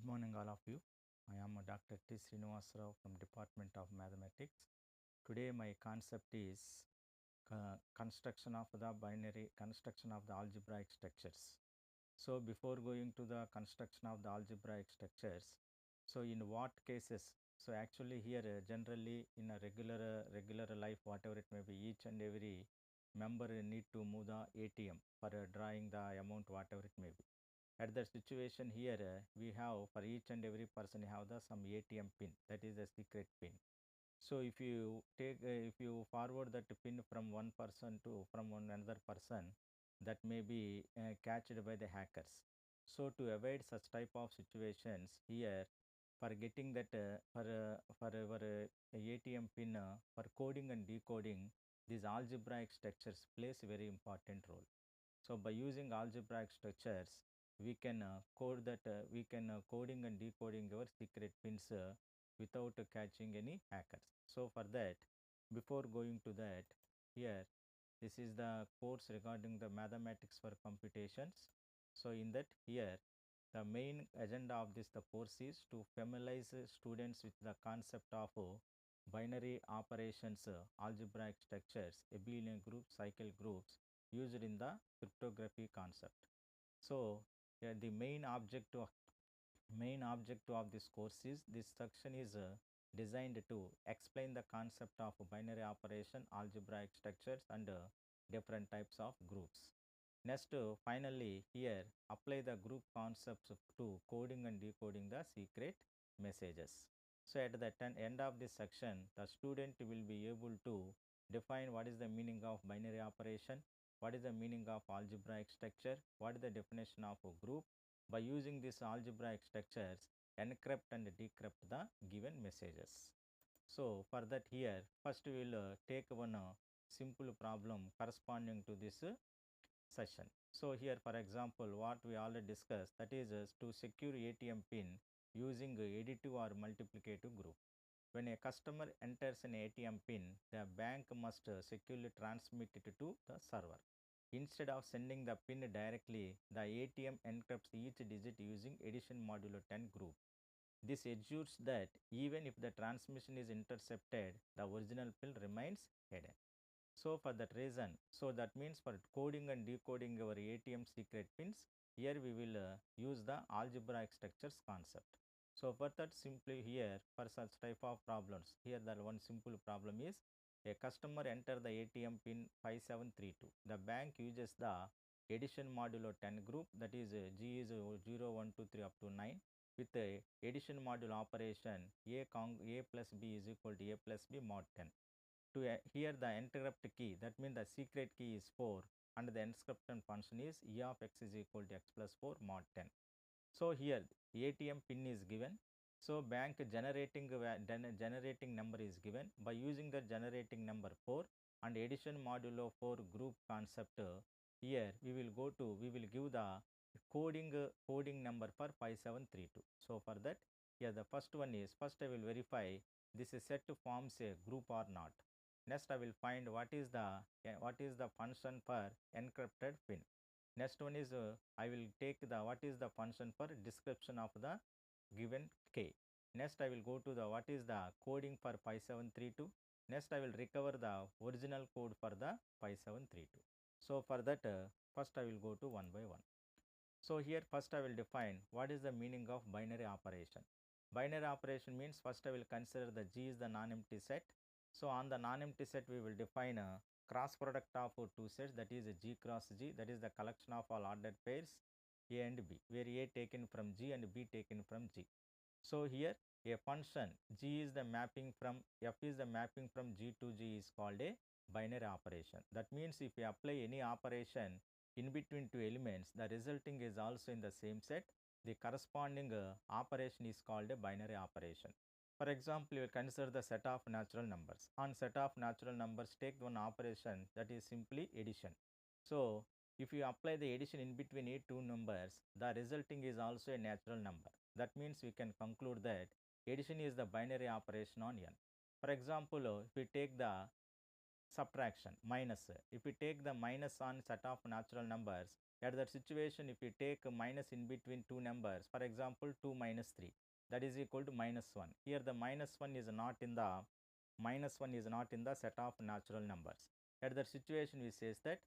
Good morning, all of you. I am Dr. T.Srinivasa from Department of Mathematics. Today, my concept is construction of the algebraic structures. So, before going to the construction of the algebraic structures, so in what cases? So, actually, here generally in a regular life, whatever it may be, each and every member need to move the ATM for drawing the amount, whatever it may be. At the situation here, we have for each and every person have the some ATM pin, that is a secret pin. So if you if you forward that pin from one person to from one another person, that may be catched by the hackers. So to avoid such type of situations here, for getting that for our ATM pin for coding and decoding, these algebraic structures plays a very important role. So by using algebraic structures, we can we can coding and decoding our secret pins without catching any hackers. So for that, before going to that, here this is the course regarding the mathematics for computations. So in that here, the main agenda of this the course is to familiarize students with the concept of binary operations, algebraic structures, abelian groups, cycle groups used in the cryptography concept. So the main objective of this course is this section is designed to explain the concept of binary operation, algebraic structures, and different types of groups. Next, finally, here apply the group concepts to coding and decoding the secret messages. So, at the end of this section, the student will be able to define what is the meaning of binary operation, what is the meaning of algebraic structure, what is the definition of a group. By using these algebraic structures, encrypt and decrypt the given messages. So, for that here, first we will take one simple problem corresponding to this session. So, here for example, what we already discussed, that is to secure ATM pin using additive or multiplicative group. When a customer enters an ATM pin, the bank must securely transmit it to the server. Instead of sending the pin directly, the ATM encrypts each digit using addition modulo 10 group. This ensures that even if the transmission is intercepted, the original pin remains hidden. So for that reason, so that means for coding and decoding our ATM secret pins, here we will use the algebraic structures concept. So for that, simply here for such type of problems, here the one simple problem is a customer enter the ATM pin 5732. The bank uses the addition modulo 10 group, that is G is 0, 1, 2, 3 up to 9, with the addition module operation A plus B is equal to A plus B mod 10. To here the encrypt key, that means the secret key is 4 and the encryption function is E of x is equal to x plus 4 mod 10. So here ATM pin is given. So bank generating number is given. By using the generating number 4 and addition modulo 4 group concept, here we will give the coding number for 5732. So for that, here the first one is, first I will verify this set forms a group or not. Next I will find what is the function for encrypted pin. Next one is I will take the what is the function for description of the given k. Next I will go to the what is the coding for 5732. Next I will recover the original code for the 5732. So for that, first I will go to one by one. So here first I will define what is the meaning of binary operation. Binary operation means first I will consider the G is the non-empty set. So on the non-empty set we will define a cross product of two sets, that is G cross G, that is the collection of all ordered pairs A and B, where A taken from G and B taken from G. So here a function G is the mapping from F is the mapping from G to G is called a binary operation. That means if we apply any operation in between two elements, the resulting is also in the same set. The corresponding operation is called a binary operation. For example, you will consider the set of natural numbers. On set of natural numbers, take one operation, that is simply addition. So if you apply the addition in between a two numbers, the resulting is also a natural number. That means we can conclude that addition is the binary operation on n. For example, if we take the subtraction minus, if we take the minus on set of natural numbers, At that situation, if you take a minus in between two numbers, for example 2 minus 3, that is equal to minus 1. Here the minus 1 is not in the set of natural numbers. At that situation, we says that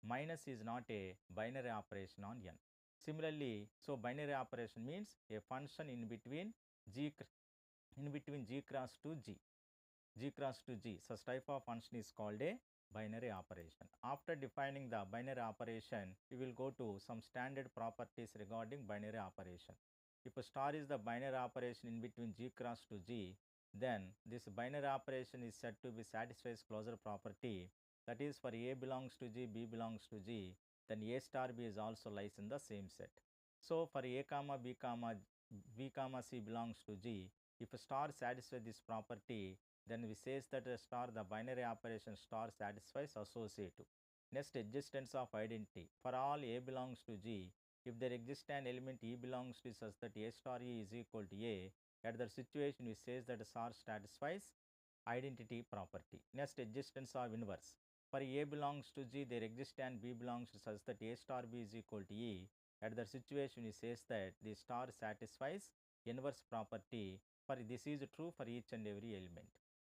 minus is not a binary operation on n. Similarly, so binary operation means a function in between g cross to g. Such type of function is called a binary operation. After defining the binary operation, we will go to some standard properties regarding binary operation. If a star is the binary operation in between g cross to g, then this binary operation is said to be satisfies closure property. That is, for a belongs to g, b belongs to g, then a star b is also lies in the same set. So for a comma b comma c belongs to g, if a star satisfies this property, then we says that a star, the binary operation star satisfies associative. Next, existence of identity. For all a belongs to g, if there exists an element e belongs to such that a star e is equal to a, at that situation we says that a star satisfies identity property. Next, existence of inverse. For a belongs to g, there exists and b belongs to such that a star b is equal to e. At that situation, we says that the star satisfies inverse property. For this is true for each and every element.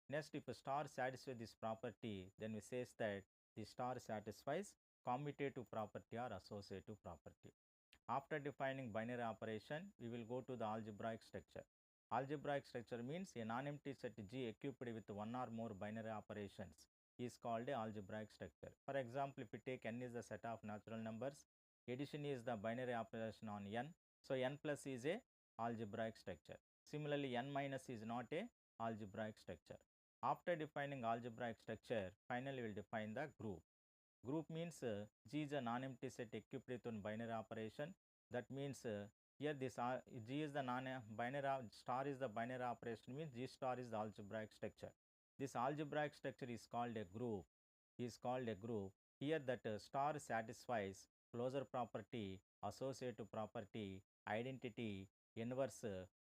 Next, if a star satisfies this property, then we says that the star satisfies commutative property or associative property. After defining binary operation, we will go to the algebraic structure. Algebraic structure means a non-empty set G equipped with one or more binary operations is called a algebraic structure. For example, if we take n is the set of natural numbers, addition is the binary operation on n, so n plus is a algebraic structure. Similarly, n minus is not a algebraic structure. After defining algebraic structure, finally we will define the group. Group means G is a non-empty set equipped with one binary operation. That means here this G is the binary star is the binary operation means G star is the algebraic structure. This algebraic structure is called a group. Here that star satisfies closure property, associative property, identity, inverse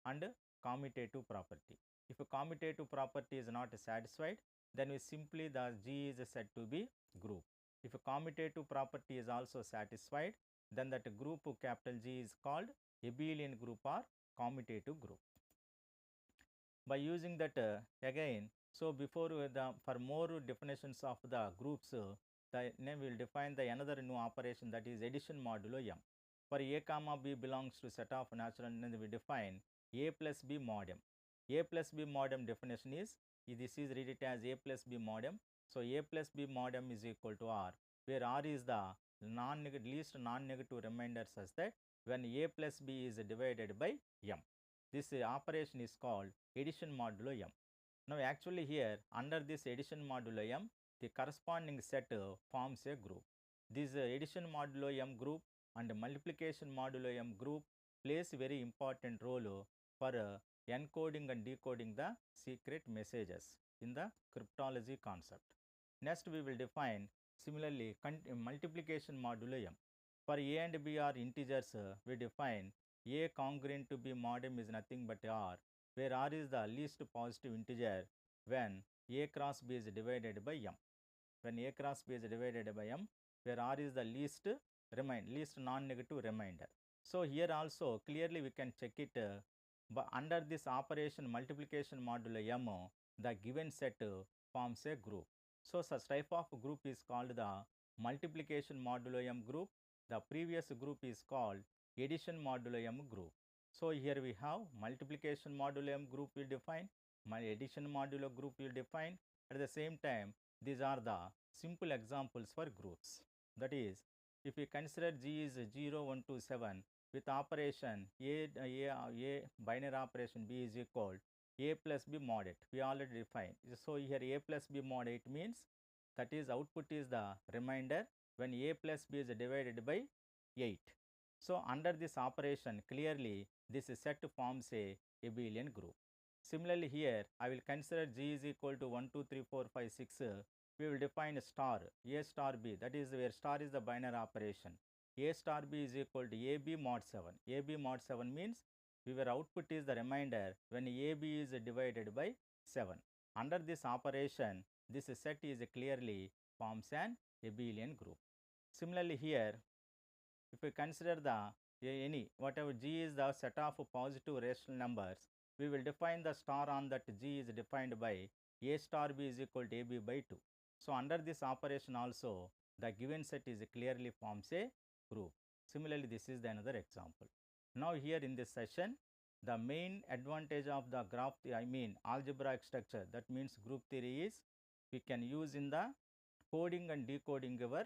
and commutative property. If a commutative property is not satisfied, then we simply the G is said to be group. If a commutative property is also satisfied, then that group capital G is called abelian group or commutative group. By using that again, so before for more definitions of the groups, the name will define the another new operation, that is addition modulo m. For a comma b belongs to set of natural, and we define a plus b mod m. A plus b mod m definition is, this is read it as a plus b mod m. So a plus b mod m is equal to r, where r is the least non-negative remainder such that when a plus b is divided by m. This operation is called addition modulo m. Now actually here under this addition modulo m, the corresponding set forms a group. This addition modulo m group and multiplication modulo m group plays a very important role for encoding and decoding the secret messages in the cryptology concept. Next we will define similarly multiplication modulo m. For a and b are integers, we define a congruent to b mod m is nothing but r, where r is the least positive integer when a cross b is divided by m. When a cross b is divided by m, where r is the least non-negative remainder. So here also clearly we can check it, but under this operation multiplication modulo m, the given set forms a group. So such type of group is called the multiplication modulo m group. The previous group is called addition modulo m group. So here we have multiplication modulo m group will define, my addition modulo group will define. At the same time, these are the simple examples for groups. That is, if we consider G is 0, 1, 2, 7 with operation a binary operation b is equal a plus b mod 8, we already defined. So here a plus b mod 8 means that is output is the remainder when a plus b is divided by 8. So under this operation clearly this set forms a abelian group. Similarly here I will consider G is equal to 1, 2, 3, 4, 5, 6. We will define star a star b, that is where star is the binary operation. A star b is equal to ab mod 7. Ab mod 7 means our output is the remainder when ab is divided by 7. Under this operation, this set is clearly forms an abelian group. Similarly here If we consider the any whatever G is the set of positive rational numbers, we will define the star on that G is defined by A star B is equal to AB by 2. So under this operation also, the given set is clearly forms a group. Similarly, this is the another example. Now here in this session, the main advantage of the graph, I mean algebraic structure, that means group theory, is we can use in the coding and decoding our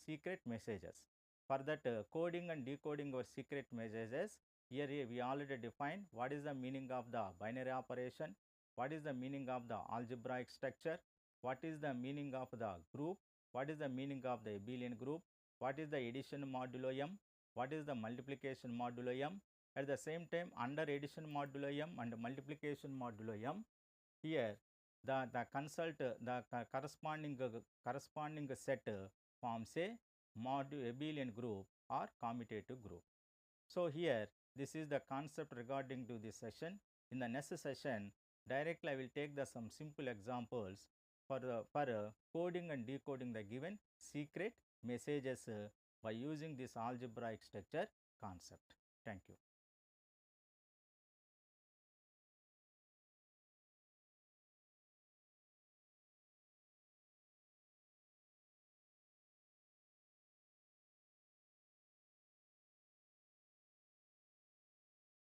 secret messages. For that coding and decoding our secret messages, here we already defined what is the meaning of the binary operation, what is the meaning of the algebraic structure, what is the meaning of the group, what is the meaning of the abelian group, what is the addition modulo m, what is the multiplication modulo m. At the same time, under addition modulo m and multiplication modulo m, here the consult the corresponding set forms a abelian group or commutative group. So here this is the concept regarding to this session. In the next session, directly I will take the some simple examples for coding and decoding the given secret messages by using this algebraic structure concept. Thank you.